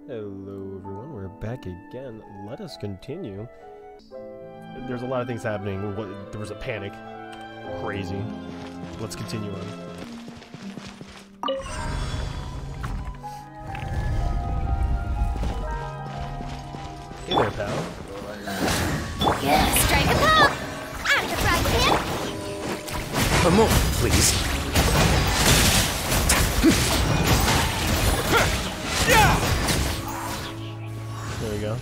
Hello everyone, we're back again. Let us continue. There's a lot of things happening. There was a panic. Crazy. Let's continue on. Hey there, pal. Strike a pop! Out of the front pit! A moment, please. There we go.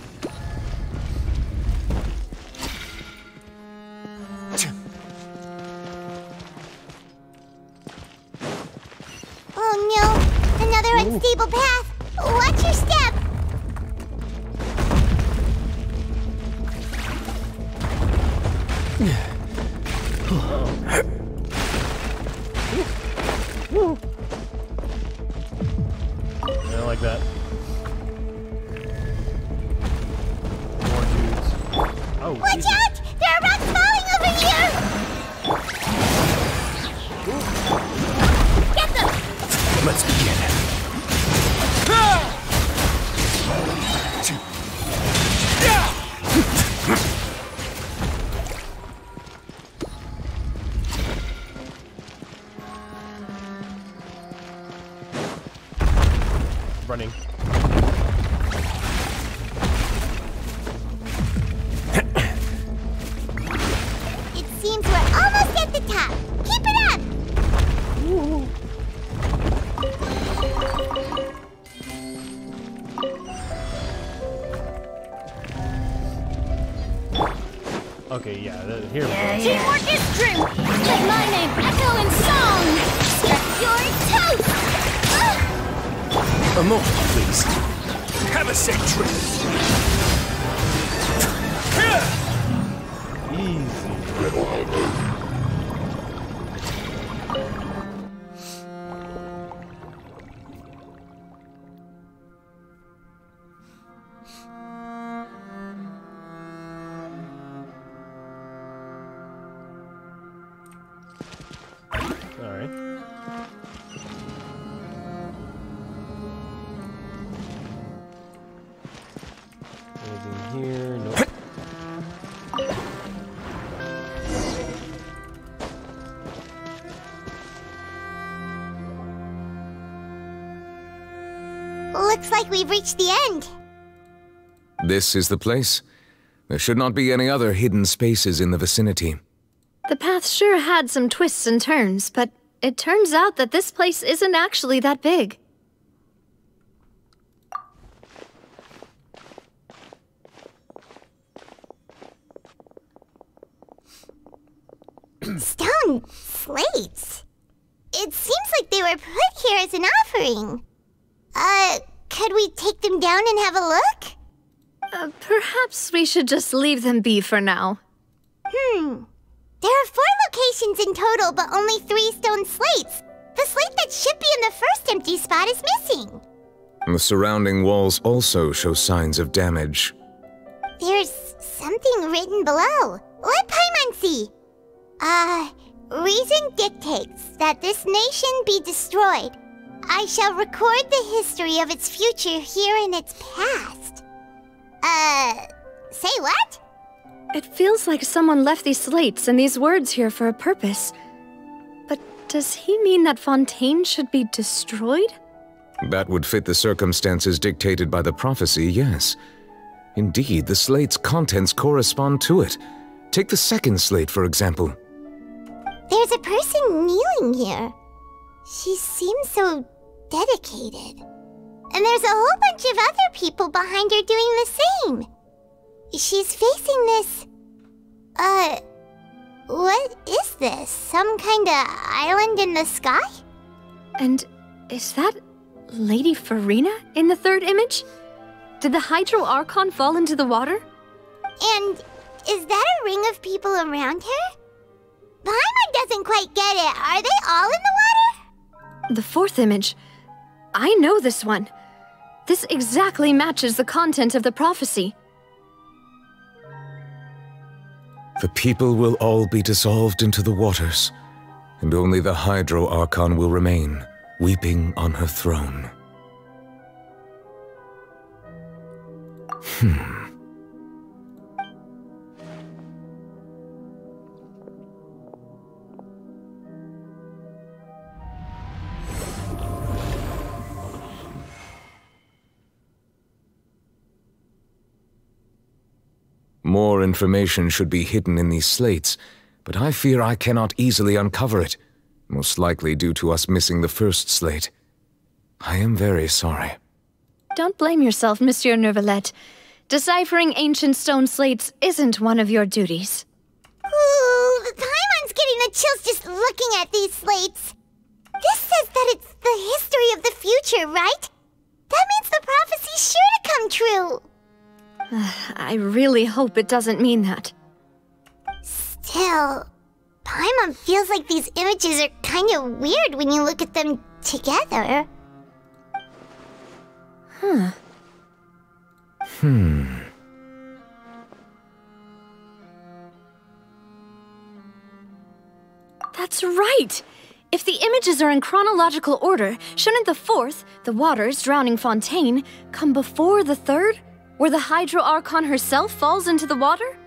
Oh no! Another unstable path! Watch your step! I don't like that. More dudes. Oh, Watch Jesus. out! There are rocks falling over here! Get them! Let's begin. Running. It seems we're almost at the top. Keep it up! Okay, yeah, here we go. Teamwork is true! Let my name echo in song! You're toast! A moment, please. Have a safe trip. Easy. Alright. Anything here? Nope. Looks like we've reached the end. This is the place. There should not be any other hidden spaces in the vicinity. The path sure had some twists and turns, but it turns out that this place isn't actually that big. Stone slates. It seems like they were put here as an offering. Could we take them down and have a look? Perhaps we should just leave them be for now. There are 4 locations in total, but only 3 stone slates. The slate that should be in the first empty spot is missing. The surrounding walls also show signs of damage. There's something written below. Let Paimon see. Reason dictates that this nation be destroyed. I shall record the history of its future here in its past. Say what? It feels like someone left these slates and these words here for a purpose. But does he mean that Fontaine should be destroyed? That would fit the circumstances dictated by the prophecy, yes. Indeed, the slate's contents correspond to it. Take the second slate, for example. There's a person kneeling here. She seems so dedicated. And there's a whole bunch of other people behind her doing the same. She's facing this... what is this? Some kind of island in the sky? And is that Lady Farina in the third image? Did the Hydro Archon fall into the water? And is that a ring of people around her? Paimon doesn't quite get it. Are they all in the water? The fourth image. I know this one. This exactly matches the content of the prophecy. The people will all be dissolved into the waters, and only the Hydro Archon will remain, weeping on her throne. More information should be hidden in these slates, but I fear I cannot easily uncover it, most likely due to us missing the first slate. I am very sorry. Don't blame yourself, Monsieur Neuvillette. Deciphering ancient stone slates isn't one of your duties. Ooh, Paimon's getting the chills just looking at these slates. This says that it's the history of the future, right? That means the prophecy's sure to come true. I really hope it doesn't mean that. Still, Paimon feels like these images are kind of weird when you look at them together. That's right! If the images are in chronological order, shouldn't the fourth, the waters drowning Fontaine, come before the third, where the Hydro Archon herself falls into the water?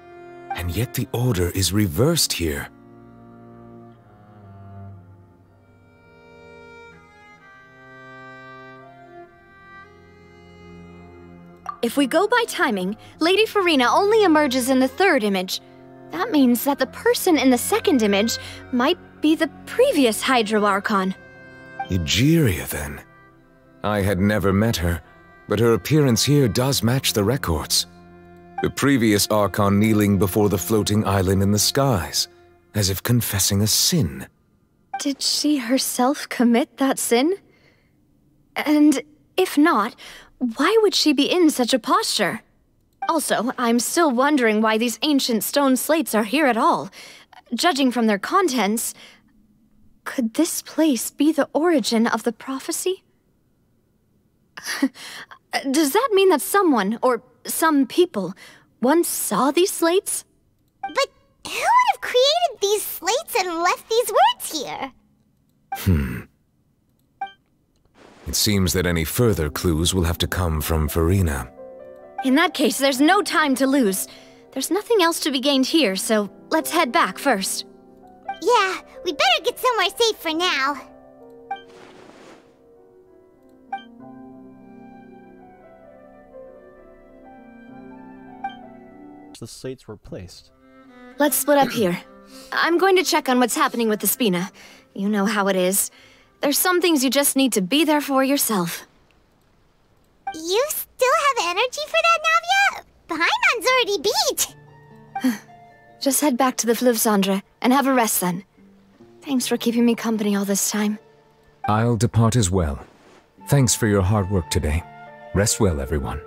And yet the order is reversed here. If we go by timing, Lady Farina only emerges in the third image. That means that the person in the second image might be the previous Hydro Archon. Egeria, then. I had never met her, but her appearance here does match the records. The previous Archon kneeling before the floating island in the skies, as if confessing a sin. Did she herself commit that sin? And if not, why would she be in such a posture? Also, I'm still wondering why these ancient stone slates are here at all. Judging from their contents, could this place be the origin of the prophecy? Does that mean that someone, or some people, once saw these slates? But who would have created these slates and left these words here? It seems that any further clues will have to come from Farina. In that case, there's no time to lose. There's nothing else to be gained here, so let's head back first. Yeah, we better get somewhere safe for now. The slates were placed. Let's split up here. I'm going to check on what's happening with the Spina. You know how it is. There's some things you just need to be there for yourself. You still have energy for that, Navia? Paimon's already beat. Just head back to the Fleuve Cendre and have a rest then. Thanks for keeping me company all this time. I'll depart as well. Thanks for your hard work today. Rest well, everyone.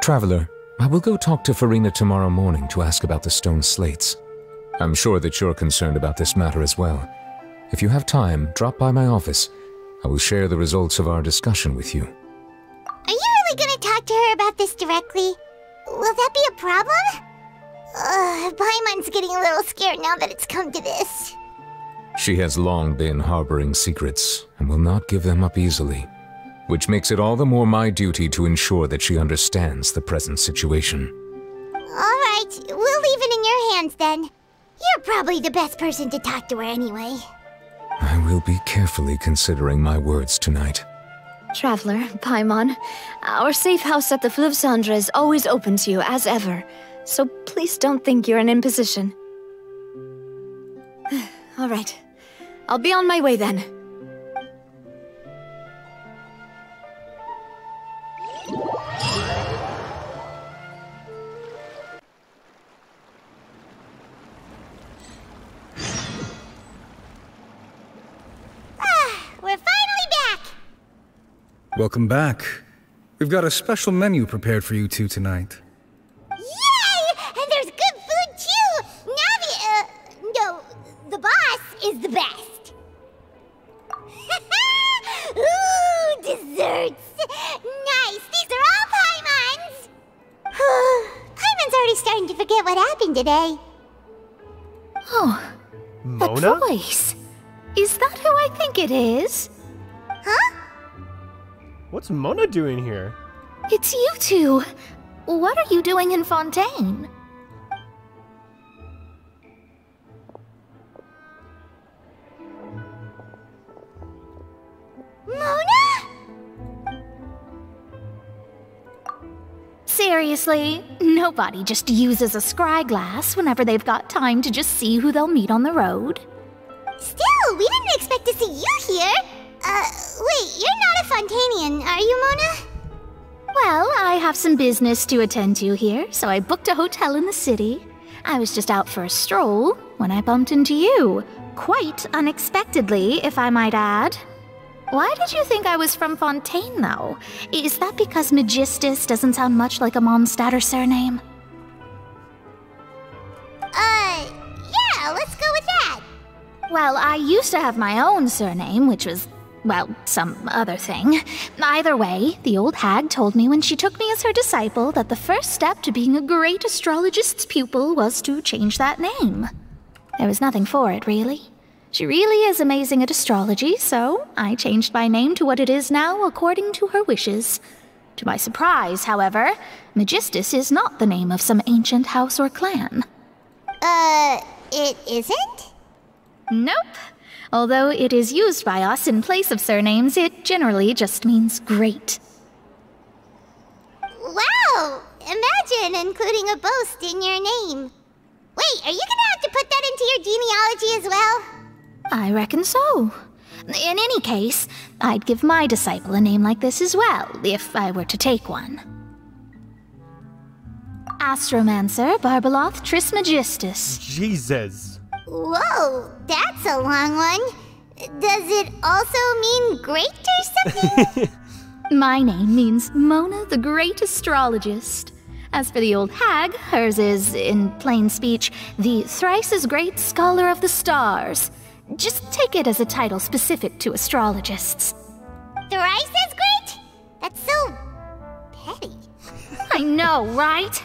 Traveler, I will go talk to Farina tomorrow morning to ask about the stone slates. I'm sure that you're concerned about this matter as well. If you have time, drop by my office. I will share the results of our discussion with you. Are you really gonna talk to her about this directly? Will that be a problem? Paimon's getting a little scared now that it's come to this. She has long been harboring secrets and will not give them up easily, which makes it all the more my duty to ensure that she understands the present situation. Alright, we'll leave it in your hands then. You're probably the best person to talk to her anyway. I will be carefully considering my words tonight. Traveler, Paimon, our safe house at the Fleuve Cendre is always open to you as ever, so please don't think you're an imposition. All right, I'll be on my way then. We're finally back! Welcome back. We've got a special menu prepared for you two tonight. Yay! And there's good food too! No, the boss is the best. Ooh, desserts! Nice! These are all Paimon's! Paimon's already starting to forget what happened today. Oh, Mona? a voice. Is that who I think it is? Huh? What's Mona doing here? It's you two. What are you doing in Fontaine? Mona? Seriously, nobody just uses a scry glass whenever they've got time to just see who they'll meet on the road. Still, we didn't expect to see you here. Wait, you're not a Fontanian, are you, Mona? Well, I have some business to attend to here, so I booked a hotel in the city. I was just out for a stroll when I bumped into you. Quite unexpectedly, if I might add. Why did you think I was from Fontaine, though? Is that because Magistus doesn't sound much like a Mondstadter surname? Yeah, let's go with that. Well, I used to have my own surname, which was, well, some other thing. Either way, the old hag told me when she took me as her disciple that the first step to being a great astrologist's pupil was to change that name. There was nothing for it, really. She really is amazing at astrology, so I changed my name to what it is now according to her wishes. To my surprise, however, Magistus is not the name of some ancient house or clan. It isn't? Nope. Although it is used by us in place of surnames, it generally just means great. Wow! Imagine including a boast in your name. Wait, are you gonna have to put that into your genealogy as well? I reckon so. In any case, I'd give my disciple a name like this as well, if I were to take one. Astromancer Barbeloth Trismegistus. Jesus. Whoa, that's a long one. Does it also mean great or something? My name means Mona the Great Astrologist. As for the old hag, hers is, in plain speech, the thrice as great Scholar of the Stars. Just take it as a title specific to astrologists. Thrice as great? That's so petty. I know, right?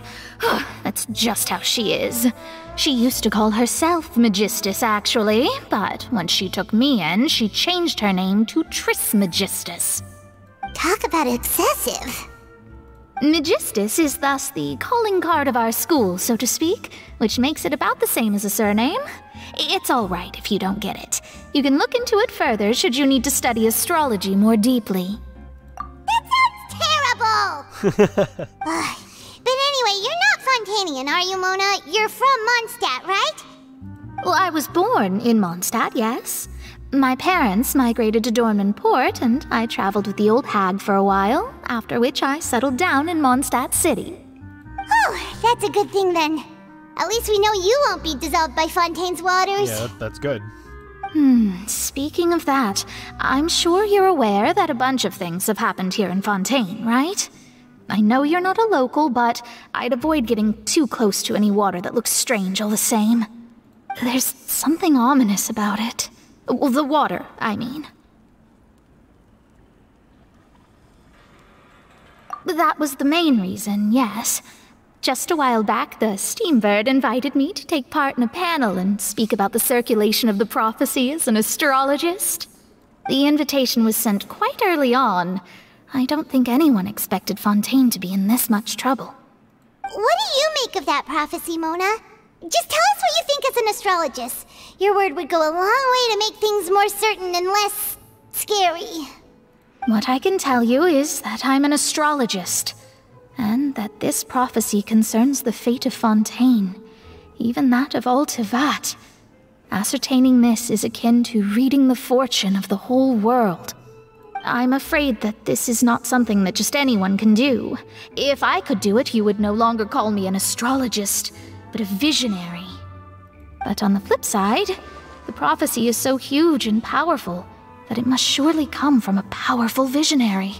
That's just how she is. She used to call herself Magistus, actually, but when she took me in, she changed her name to Trismegistus. Talk about excessive. Magistus is thus the calling card of our school, so to speak, which makes it about the same as a surname. It's all right if you don't get it. You can look into it further should you need to study astrology more deeply. That sounds terrible! But anyway, you're not Fontanian, are you, Mona? You're from Mondstadt, right? Well, I was born in Mondstadt, yes. My parents migrated to Dornman Port, and I traveled with the old hag for a while, after which I settled down in Mondstadt City. Oh, that's a good thing then. At least we know you won't be dissolved by Fontaine's waters. Yeah, that's good. Speaking of that, I'm sure you're aware that a bunch of things have happened here in Fontaine, right? I know you're not a local, but I'd avoid getting too close to any water that looks strange all the same. There's something ominous about it. Well, the water, I mean. That was the main reason, yes. Just a while back, the Steambird invited me to take part in a panel and speak about the circulation of the prophecy as an astrologist. The invitation was sent quite early on. I don't think anyone expected Fontaine to be in this much trouble. What do you make of that prophecy, Mona? Just tell us what you think as an astrologist. Your word would go a long way to make things more certain and less scary. What I can tell you is that I'm an astrologist, and that this prophecy concerns the fate of Fontaine, even that of all Tevat. Ascertaining this is akin to reading the fortune of the whole world. I'm afraid that this is not something that just anyone can do. If I could do it, you would no longer call me an astrologist, but a visionary. But on the flip side, the prophecy is so huge and powerful that it must surely come from a powerful visionary.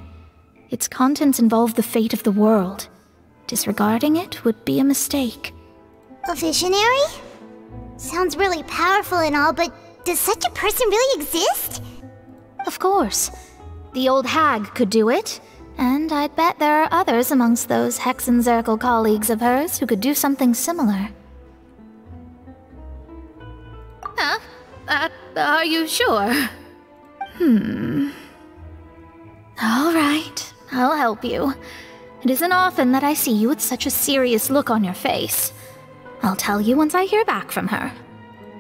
Its contents involve the fate of the world. Disregarding it would be a mistake. A visionary? Sounds really powerful and all, but does such a person really exist? Of course. The old hag could do it, and I'd bet there are others amongst those Hexenzirkel colleagues of hers who could do something similar. Huh? Are you sure? All right, I'll help you. It isn't often that I see you with such a serious look on your face. I'll tell you once I hear back from her.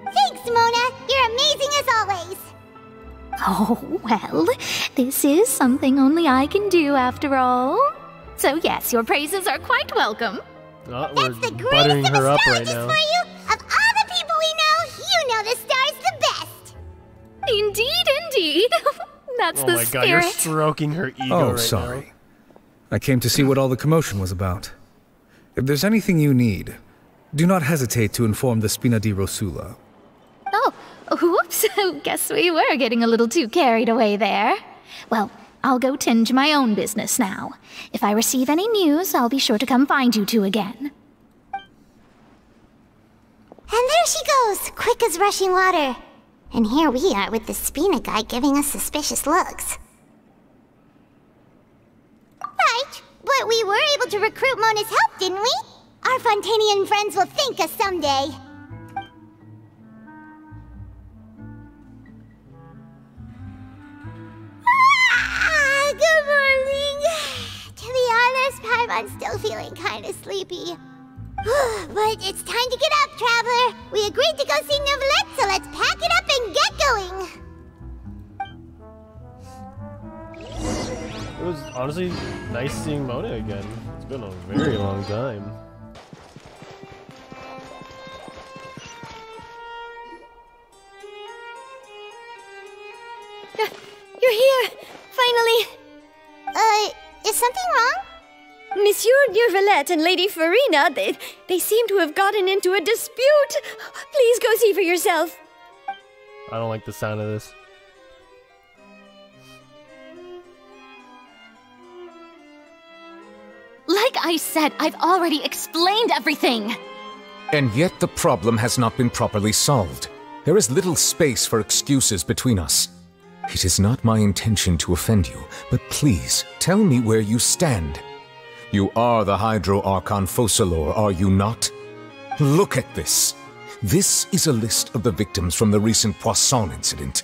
Thanks, Mona. You're amazing as always. Oh, well, this is something only I can do after all. So yes, your praises are quite welcome. Oh, That's the buttering greatest of her up right astrologists now. for you. Of all the people we know, you know the star's the best. Indeed, indeed. That's Oh the my god, spirit. you're stroking her ego Oh, right sorry. I came to see what all the commotion was about. If there's anything you need, do not hesitate to inform the Spina di Rosula. Oh, whoops. Guess we were getting a little too carried away there. Well, I'll go tend to my own business now. If I receive any news, I'll be sure to come find you two again. And there she goes, quick as rushing water. And here we are with the Spina guy giving us suspicious looks. Right, but we were able to recruit Mona's help, didn't we? Our Fontanian friends will thank us someday. Good morning. To be honest, Paimon's still feeling kind of sleepy. But it's time to get up, Traveler. We agreed to go see Neuvillette, so let's pack it up and get going. It was honestly nice seeing Mona again. It's been a very long time. You're here! Finally! Is something wrong? Monsieur Neuvillette and Lady Farina, they seem to have gotten into a dispute. Please go see for yourself. I don't like the sound of this. Like I said, I've already explained everything. And yet the problem has not been properly solved. There is little space for excuses between us. It is not my intention to offend you, but please, tell me where you stand. You are the Hydro Archon Focalor, are you not? Look at this. This is a list of the victims from the recent Poisson incident.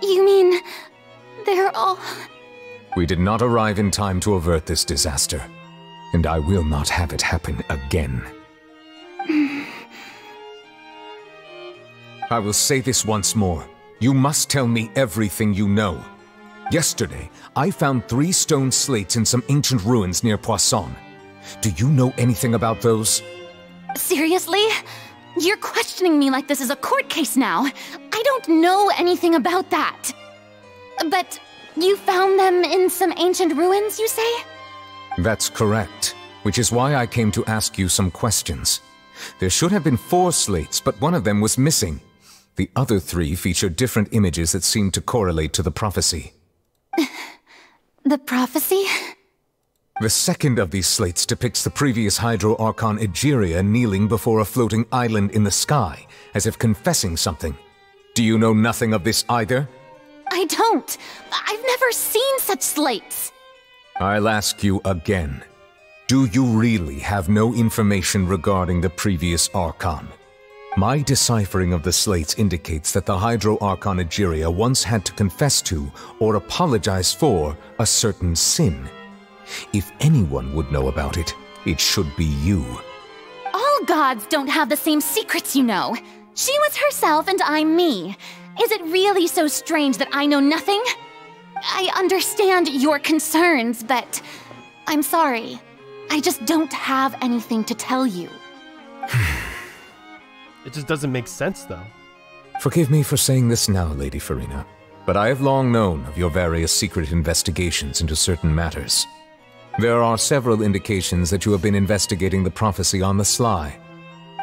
You mean... they're all... We did not arrive in time to avert this disaster, and I will not have it happen again. I will say this once more. You must tell me everything you know. Yesterday, I found 3 stone slates in some ancient ruins near Poisson. Do you know anything about those? Seriously? You're questioning me like this is a court case now. I don't know anything about that. But you found them in some ancient ruins, you say? That's correct, which is why I came to ask you some questions. There should have been 4 slates, but one of them was missing. The other 3 featured different images that seemed to correlate to the prophecy. The prophecy? The second of these slates depicts the previous Hydro Archon Egeria kneeling before a floating island in the sky, as if confessing something. Do you know nothing of this either? I don't. I've never seen such slates. I'll ask you again. Do you really have no information regarding the previous Archon? My deciphering of the slates indicates that the Hydro Archon Egeria once had to confess to, or apologize for, a certain sin. If anyone would know about it, it should be you. All gods don't have the same secrets, you know. She was herself and I'm me. Is it really so strange that I know nothing? I understand your concerns, but I'm sorry. I just don't have anything to tell you. It just doesn't make sense, though. Forgive me for saying this now, Lady Farina, but I have long known of your various secret investigations into certain matters. There are several indications that you have been investigating the prophecy on the sly.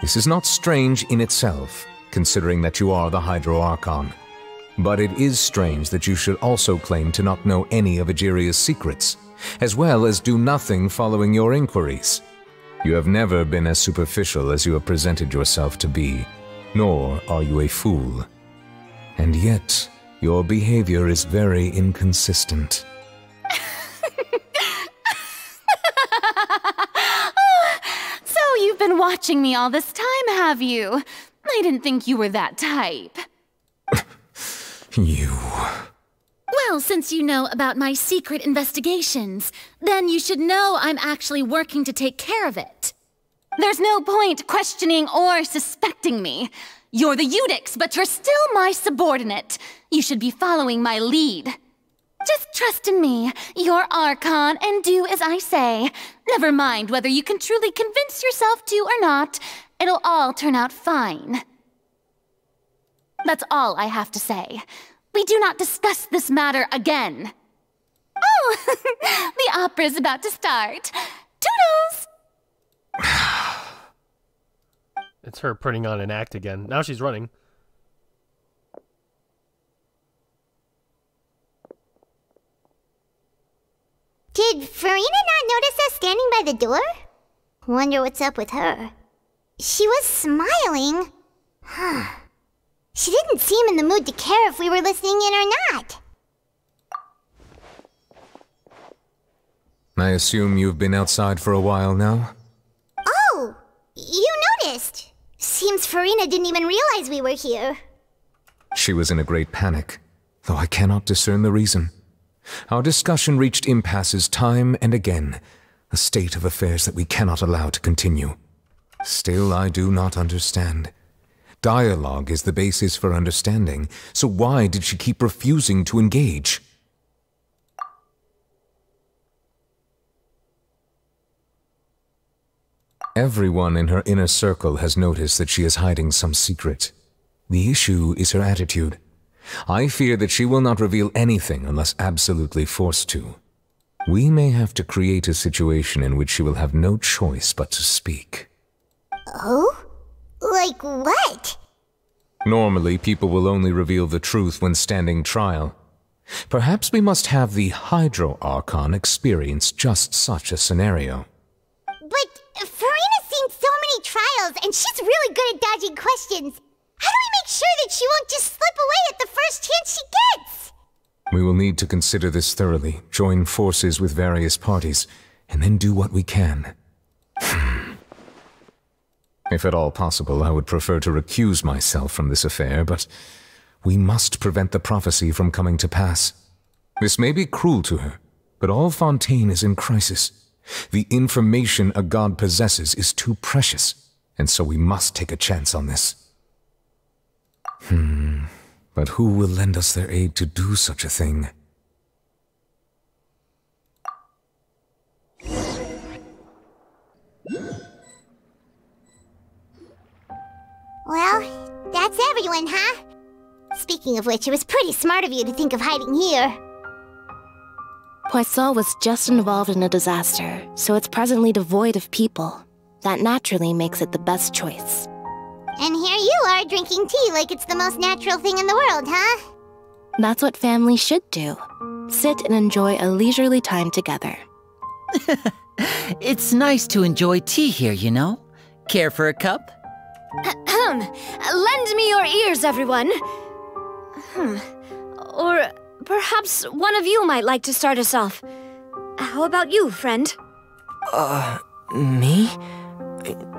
This is not strange in itself, considering that you are the Hydro Archon. But it is strange that you should also claim to not know any of Egeria's secrets, as well as do nothing following your inquiries. You have never been as superficial as you have presented yourself to be, nor are you a fool. And yet, your behavior is very inconsistent. So you've been watching me all this time, have you? I didn't think you were that type. You... Well, since you know about my secret investigations, then you should know I'm actually working to take care of it. There's no point questioning or suspecting me. You're the Eudix, but you're still my subordinate. You should be following my lead. Just trust in me, you're Archon, and do as I say. Never mind whether you can truly convince yourself to or not. It'll all turn out fine. That's all I have to say. We do not discuss this matter again. Oh, the opera's about to start. Toodles! It's her putting on an act again. Now she's running. Did Farina not notice us standing by the door? Wonder what's up with her. She was smiling. Huh. She didn't seem in the mood to care if we were listening in or not. I assume you've been outside for a while now? Oh, you noticed. Seems Farina didn't even realize we were here. She was in a great panic, though I cannot discern the reason. Our discussion reached impasses time and again, a state of affairs that we cannot allow to continue. Still, I do not understand. Dialogue is the basis for understanding, so why did she keep refusing to engage? Everyone in her inner circle has noticed that she is hiding some secret. The issue is her attitude. I fear that she will not reveal anything unless absolutely forced to. We may have to create a situation in which she will have no choice but to speak. Oh? Like what? Normally, people will only reveal the truth when standing trial. Perhaps we must have the Hydro Archon experience just such a scenario. But Farina's seen so many trials, and she's really good at dodging questions. How do we make sure that she won't just slip away at the first chance she gets? We will need to consider this thoroughly, join forces with various parties, and then do what we can. If at all possible, I would prefer to recuse myself from this affair, but we must prevent the prophecy from coming to pass. This may be cruel to her, but all Fontaine is in crisis. The information a god possesses is too precious, and so we must take a chance on this. But who will lend us their aid to do such a thing? Well, that's everyone, huh? Speaking of which, it was pretty smart of you to think of hiding here. Poisson was just involved in a disaster, so it's presently devoid of people. That naturally makes it the best choice. And here you are drinking tea like it's the most natural thing in the world, huh? That's what family should do. Sit and enjoy a leisurely time together. It's nice to enjoy tea here, you know? Care for a cup? Lend me your ears, everyone. Or perhaps one of you might like to start us off. How about you, friend? Me?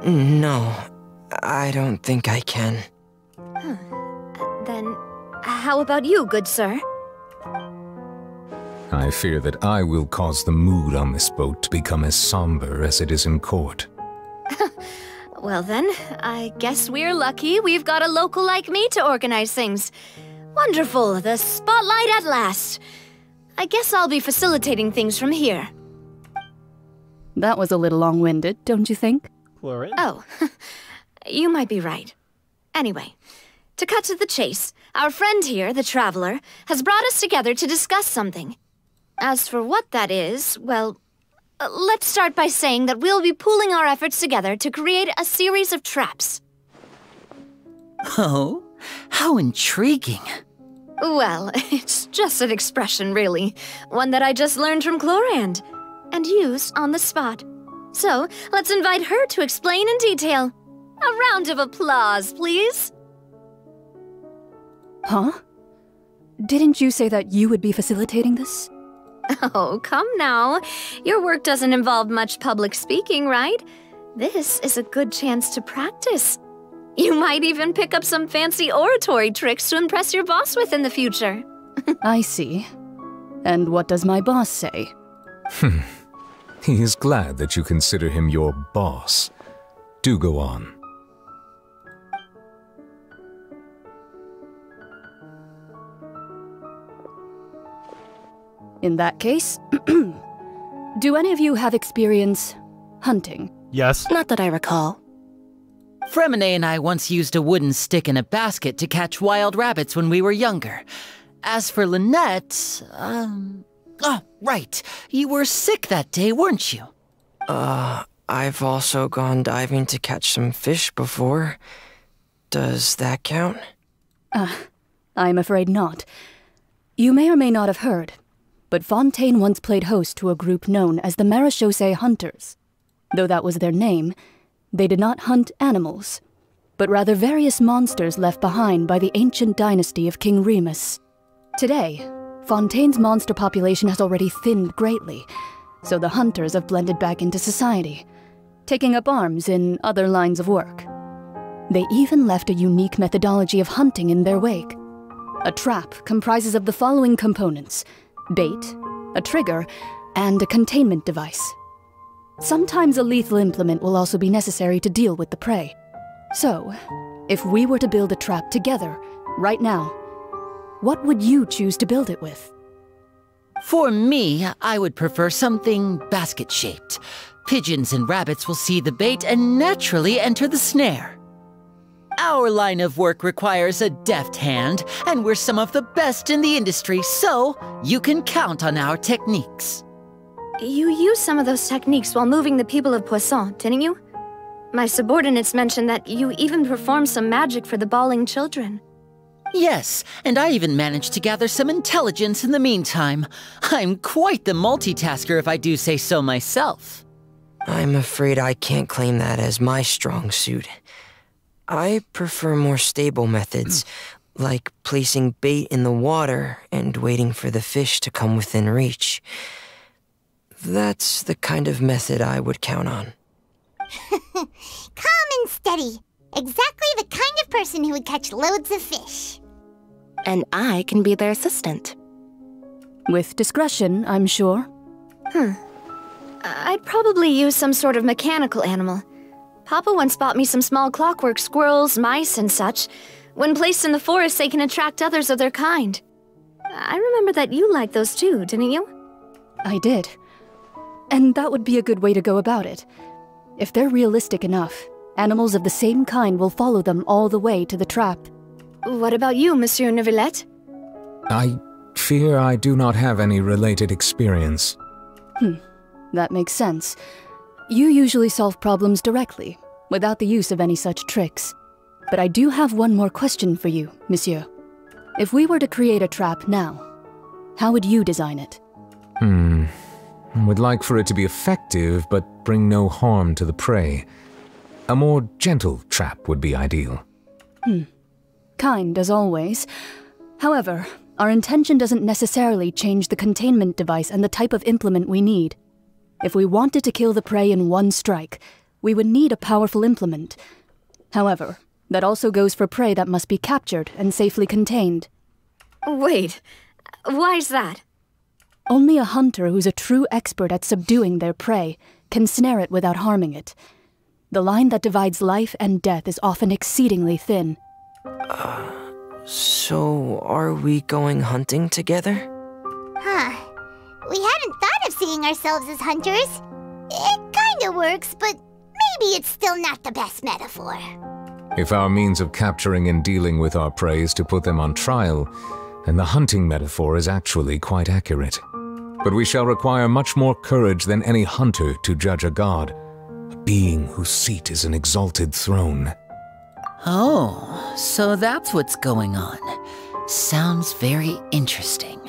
No, I don't think I can. Then, how about you, good sir? I fear that I will cause the mood on this boat to become as somber as it is in court. Well then, I guess we're lucky we've got a local like me to organize things. Wonderful, the spotlight at last. I guess I'll be facilitating things from here. That was a little long-winded, don't you think? Lauren? Oh, you might be right. Anyway, to cut to the chase, our friend here, the Traveler, has brought us together to discuss something. As for what that is, well, let's start by saying that we'll be pooling our efforts together to create a series of traps. Oh, how intriguing. Well, it's just an expression, really. One that I just learned from Chlorand, and used on the spot. So, let's invite her to explain in detail. A round of applause, please. Huh? Didn't you say that you would be facilitating this? Oh, come now. Your work doesn't involve much public speaking, right? This is a good chance to practice. You might even pick up some fancy oratory tricks to impress your boss with in the future. I see. And what does my boss say? He is glad that you consider him your boss. Do go on. In that case, do any of you have experience hunting? Yes. Not that I recall. Fremine and I once used a wooden stick in a basket to catch wild rabbits when we were younger. As for Lynette, oh, right. You were sick that day, weren't you? I've also gone diving to catch some fish before. Does that count? I'm afraid not. You may or may not have heard, but Fontaine once played host to a group known as the Marechaussee Hunters. Though that was their name, they did not hunt animals, but rather various monsters left behind by the ancient dynasty of King Remus. Today, Fontaine's monster population has already thinned greatly, so the hunters have blended back into society, taking up arms in other lines of work. They even left a unique methodology of hunting in their wake. A trap comprises of the following components: bait, a trigger, and a containment device. Sometimes a lethal implement will also be necessary to deal with the prey. So, if we were to build a trap together, right now, what would you choose to build it with? For me, I would prefer something basket-shaped. Pigeons and rabbits will see the bait and naturally enter the snare. Our line of work requires a deft hand, and we're some of the best in the industry, so you can count on our techniques. You used some of those techniques while moving the people of Poisson, didn't you? My subordinates mentioned that you even performed some magic for the bawling children. Yes, and I even managed to gather some intelligence in the meantime. I'm quite the multitasker if I do say so myself. I'm afraid I can't claim that as my strong suit. I prefer more stable methods, like placing bait in the water and waiting for the fish to come within reach. That's the kind of method I would count on. Calm and steady. Exactly the kind of person who would catch loads of fish. And I can be their assistant. With discretion, I'm sure. I'd probably use some sort of mechanical animal. Papa once bought me some small clockwork squirrels, mice, and such. When placed in the forest, they can attract others of their kind. I remember that you liked those too, didn't you? I did. And that would be a good way to go about it. If they're realistic enough, animals of the same kind will follow them all the way to the trap. What about you, Monsieur Neuvillette? I fear I do not have any related experience. That makes sense. You usually solve problems directly, without the use of any such tricks. But I do have one more question for you, Monsieur. If we were to create a trap now, how would you design it? I would like for it to be effective, but bring no harm to the prey. A more gentle trap would be ideal. Kind, as always. However, our intention doesn't necessarily change the containment device and the type of implement we need. If we wanted to kill the prey in one strike, we would need a powerful implement. However, that also goes for prey that must be captured and safely contained. Wait, why's that? Only a hunter who's a true expert at subduing their prey can snare it without harming it. The line that divides life and death is often exceedingly thin. So are we going hunting together? We hadn't thought of seeing ourselves as hunters. It kinda works, but maybe it's still not the best metaphor. If our means of capturing and dealing with our prey is to put them on trial, then the hunting metaphor is actually quite accurate. But we shall require much more courage than any hunter to judge a god, a being whose seat is an exalted throne. Oh, so that's what's going on. Sounds very interesting.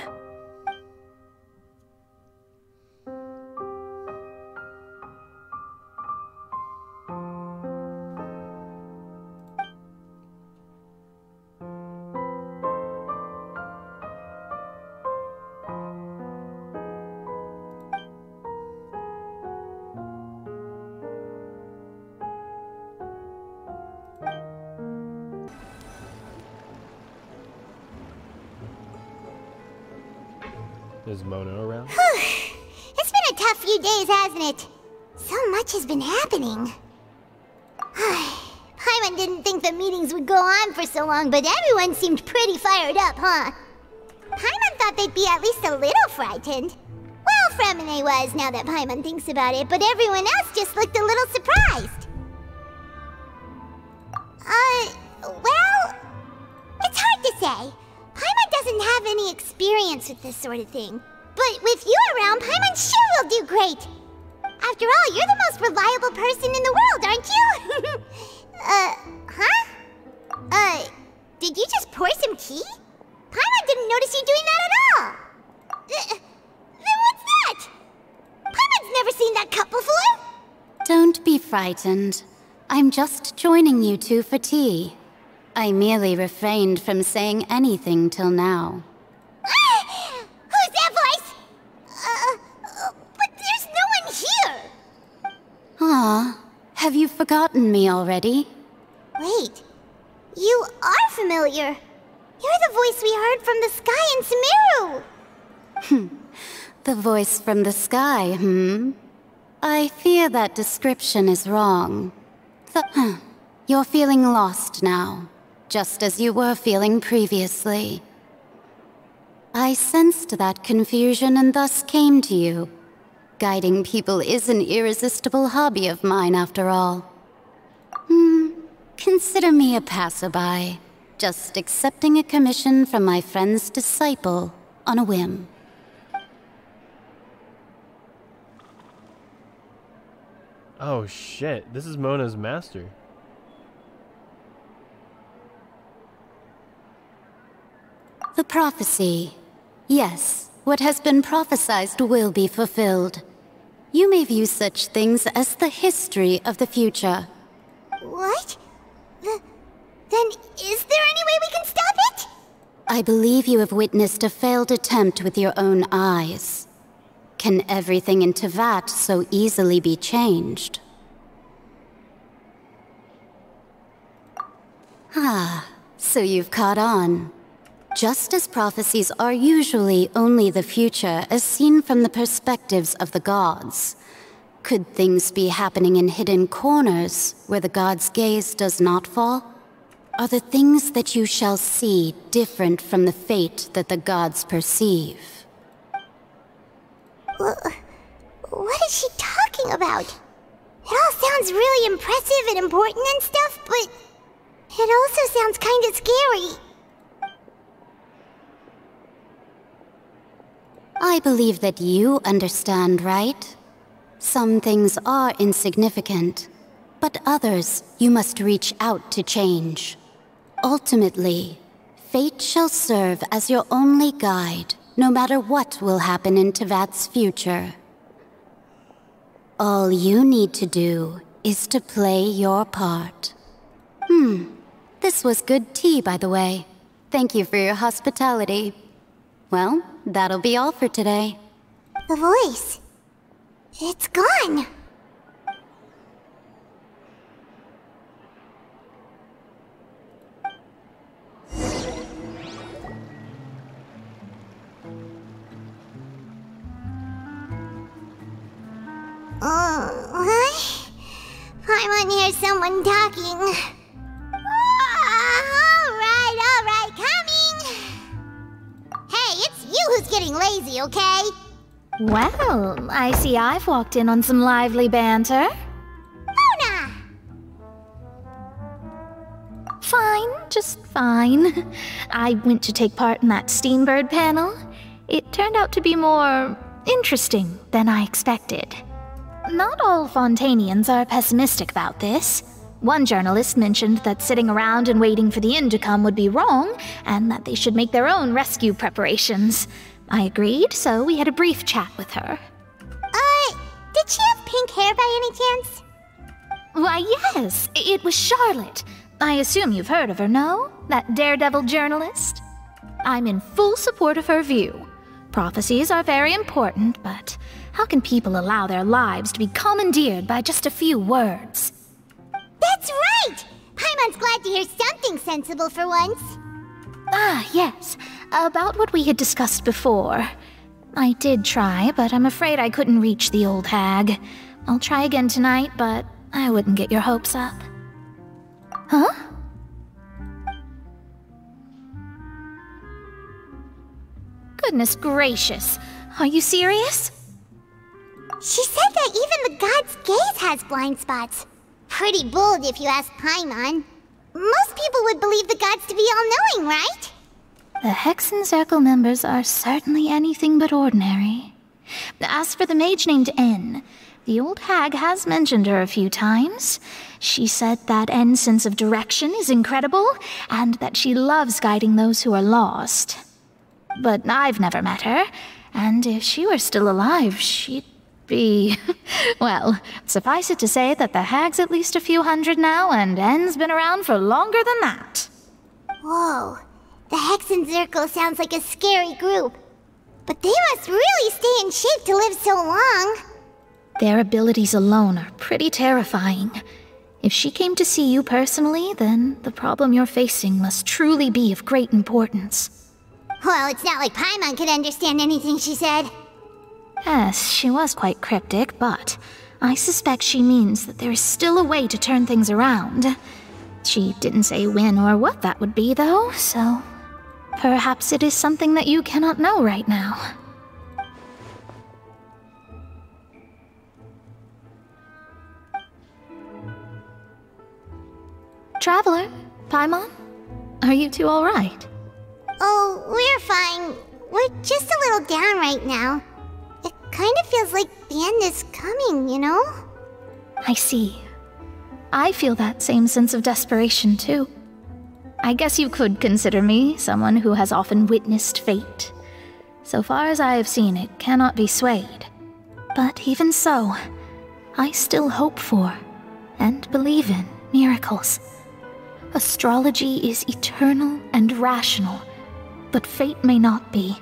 Is Mona around? It's been a tough few days, hasn't it? So much has been happening. Paimon didn't think the meetings would go on for so long, but everyone seemed pretty fired up, huh? Paimon thought they'd be at least a little frightened. Well, Fremine was, now that Paimon thinks about it, but everyone else just looked a little surprised. Well, it's hard to say. Paimon doesn't have any experience with this sort of thing. But with you around, Paimon sure will do great. After all, you're the most reliable person in the world, aren't you? Did you just pour some tea? Paimon didn't notice you doing that at all. Then what's that? Paimon's never seen that cup before. Don't be frightened. I'm just joining you two for tea. I merely refrained from saying anything till now. Who's that voice? But there's no one here. Ah, have you forgotten me already? Wait, you are familiar. You're the voice we heard from the sky in Sumeru. The voice from the sky, I fear that description is wrong. You're feeling lost now, just as you were feeling previously. I sensed that confusion and thus came to you. Guiding people is an irresistible hobby of mine, after all. Consider me a passerby, just accepting a commission from my friend's disciple on a whim. Oh shit, this is Mona's master. The prophecy. Yes, what has been prophesied will be fulfilled. You may view such things as the history of the future. What? Then is there any way we can stop it? I believe you have witnessed a failed attempt with your own eyes. Can everything in Teyvat so easily be changed? So you've caught on. Just as prophecies are usually only the future as seen from the perspectives of the gods, could things be happening in hidden corners where the gods' gaze does not fall? Are the things that you shall see different from the fate that the gods perceive? What is she talking about? It all sounds really impressive and important and stuff, but it also sounds kind of scary. I believe that you understand, right? Some things are insignificant, but others you must reach out to change. Ultimately, fate shall serve as your only guide, no matter what will happen in Teyvat's future. All you need to do is to play your part. This was good tea, by the way. Thank you for your hospitality. Well, that'll be all for today. The voice. It's gone. What? Paimon hears someone talking. All right, coming. Hey, it's you who's getting lazy, okay? Well, I see I've walked in on some lively banter. Mona! Fine, just fine. I went to take part in that Steambird panel. It turned out to be more interesting than I expected. Not all Fontainians are pessimistic about this. One journalist mentioned that sitting around and waiting for the end to come would be wrong, and that they should make their own rescue preparations. I agreed, so we had a brief chat with her. Did she have pink hair by any chance? Why, yes, it was Charlotte. I assume you've heard of her, no? That daredevil journalist? I'm in full support of her view. Prophecies are very important, but how can people allow their lives to be commandeered by just a few words? That's right! Paimon's glad to hear something sensible for once. Ah, yes. About what we had discussed before. I did try, but I'm afraid I couldn't reach the old hag. I'll try again tonight, but I wouldn't get your hopes up. Huh? Goodness gracious. Are you serious? She said that even the god's gaze has blind spots. Pretty bold if you ask Paimon. Most people would believe the gods to be all-knowing, right? The Hexen Circle members are certainly anything but ordinary. As for the mage named N, the old hag has mentioned her a few times. She said that N's sense of direction is incredible, and that she loves guiding those who are lost. But I've never met her, and if she were still alive, she'd be... well, suffice it to say that the hag's at least a few hundred now, and N's been around for longer than that. Whoa, the Hexen Circle sounds like a scary group. But they must really stay in shape to live so long. Their abilities alone are pretty terrifying. If she came to see you personally, then the problem you're facing must truly be of great importance. Well, it's not like Paimon could understand anything she said. Yes, she was quite cryptic, but I suspect she means that there is still a way to turn things around. She didn't say when or what that would be, though, so perhaps it is something that you cannot know right now. Traveler, Paimon, are you two all right? Oh, we're fine. We're just a little down right now. It kind of feels like the end is coming, you know? I see. I feel that same sense of desperation, too. I guess you could consider me someone who has often witnessed fate. So far as I have seen, it cannot be swayed. But even so, I still hope for, and believe in, miracles. Astrology is eternal and rational, but fate may not be.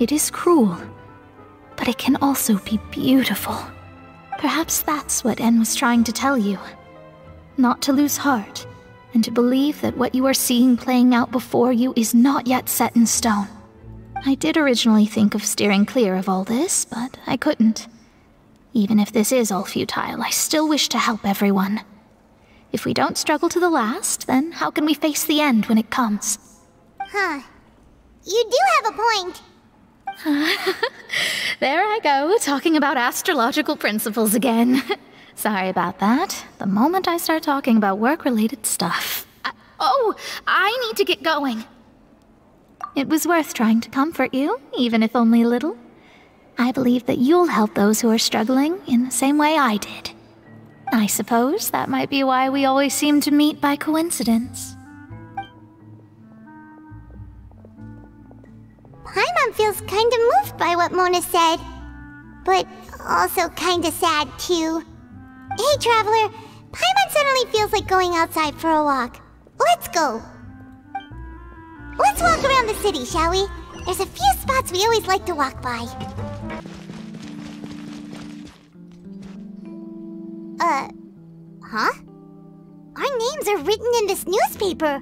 It is cruel, but it can also be beautiful. Perhaps that's what En was trying to tell you. Not to lose heart, and to believe that what you are seeing playing out before you is not yet set in stone. I did originally think of steering clear of all this, but I couldn't. Even if this is all futile, I still wish to help everyone. If we don't struggle to the last, then how can we face the end when it comes? Huh. You do have a point. There I go, talking about astrological principles again. Sorry about that. The moment I start talking about work-related stuff... I need to get going. It was worth trying to comfort you, even if only a little. I believe that you'll help those who are struggling in the same way I did. I suppose that might be why we always seem to meet by coincidence. Paimon feels kinda moved by what Mona said. But also kinda sad, too. Hey, Traveler. Paimon suddenly feels like going outside for a walk. Let's go. Let's walk around the city, shall we? There's a few spots we always like to walk by. Huh? Our names are written in this newspaper.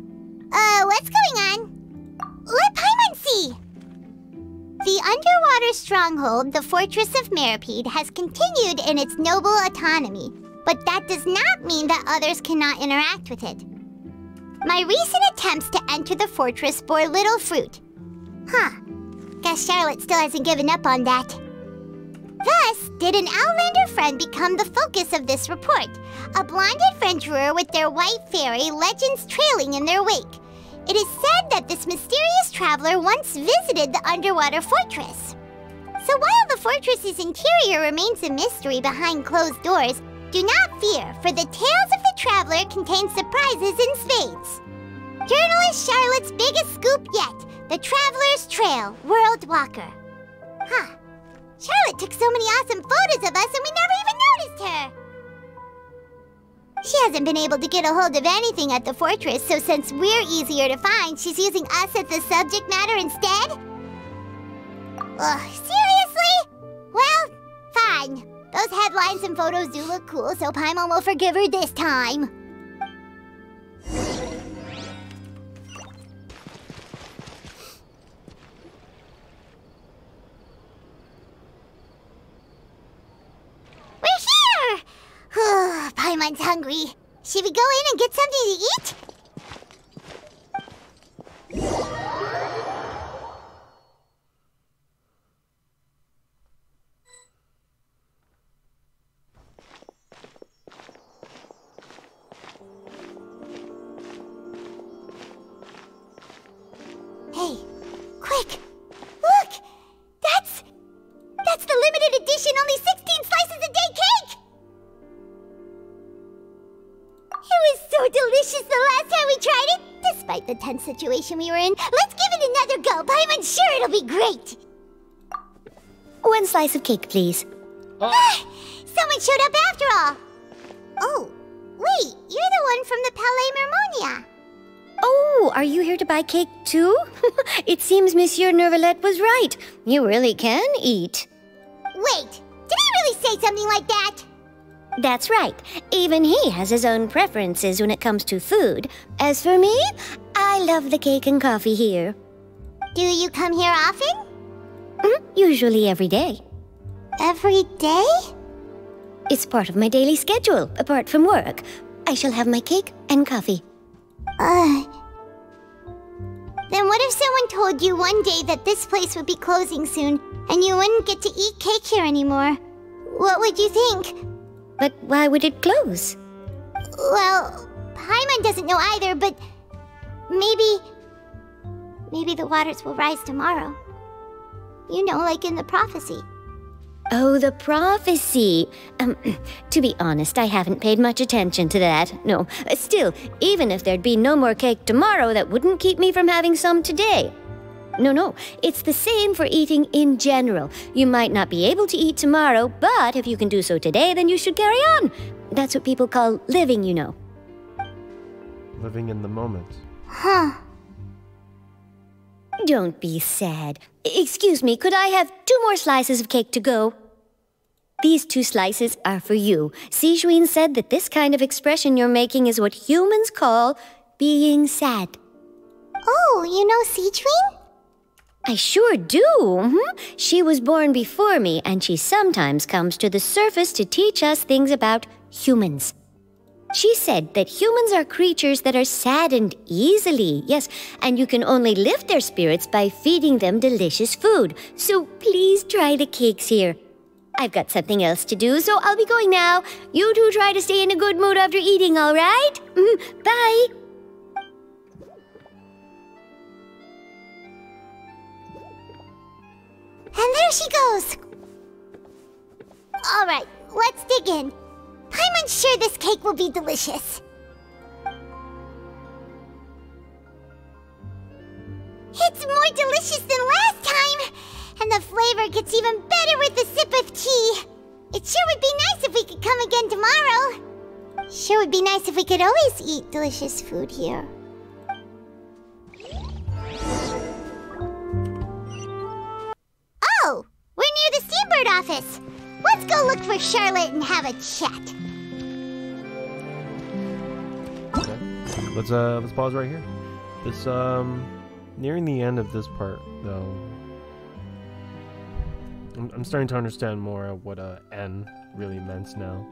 What's going on? Let Paimon see! The underwater stronghold, the Fortress of Meripede, has continued in its noble autonomy, but that does not mean that others cannot interact with it. My recent attempts to enter the fortress bore little fruit. Guess Charlotte still hasn't given up on that. Thus, did an Outlander friend become the focus of this report, a blonde adventurer with their white fairy legends trailing in their wake. It is said that this mysterious traveler once visited the underwater fortress. So while the fortress's interior remains a mystery behind closed doors, do not fear, for the tales of the traveler contain surprises in spades. Journalist Charlotte's biggest scoop yet, the Traveler's Trail, World Walker. Charlotte took so many awesome photos of us and we never even noticed her! She hasn't been able to get a hold of anything at the fortress, so since we're easier to find, she's using us as the subject matter instead? Seriously? Well, fine. Those headlines and photos do look cool, so Paimon will forgive her this time. Paimon's hungry. Should we go in and get something to eat? Hey, quick! Look! That's the limited edition, only 16 slices a day cake! It was so delicious the last time we tried it! Despite the tense situation we were in, let's give it another go! Paimon's sure it'll be great! 1 slice of cake, please. Someone showed up after all! Oh, wait, you're the one from the Palais Mermonia. Oh, are you here to buy cake too? It seems Monsieur Nervalet was right. You really can eat. Wait, did he really say something like that? That's right. Even he has his own preferences when it comes to food. As for me, I love the cake and coffee here. Do you come here often? Usually every day. Every day? It's part of my daily schedule, apart from work. I shall have my cake and coffee. Then what if someone told you one day that this place would be closing soon, and you wouldn't get to eat cake here anymore? What would you think? But why would it close? Well, Paimon doesn't know either, but maybe the waters will rise tomorrow. You know, like in the prophecy. Oh, the prophecy. To be honest, I haven't paid much attention to that. No, still, even if there'd be no more cake tomorrow, that wouldn't keep me from having some today. No, it's the same for eating in general. You might not be able to eat tomorrow, but if you can do so today, then you should carry on. That's what people call living, you know. Living in the moment. Huh. Don't be sad. Excuse me, could I have 2 more slices of cake to go? These 2 slices are for you. Sijuin said that this kind of expression you're making is what humans call being sad. Oh, you know Sijuin? I sure do. She was born before me, and she sometimes comes to the surface to teach us things about humans. She said that humans are creatures that are saddened easily, yes, and you can only lift their spirits by feeding them delicious food. So please try the cakes here. I've got something else to do, so I'll be going now. You two try to stay in a good mood after eating, all right? Bye. And there she goes. All right, let's dig in. Paimon's sure this cake will be delicious. It's more delicious than last time, and the flavor gets even better with a sip of tea. It sure would be nice if we could come again tomorrow. Sure would be nice if we could always eat delicious food here. Oh, we're near the Seabird office. Let's go look for Charlotte and have a chat. Okay. Let's pause right here. This nearing the end of this part though, I'm starting to understand more of what N really meant now.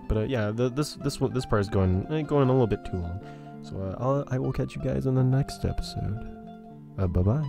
But yeah, this part is going a little bit too long. So I will catch you guys in the next episode. Bye bye.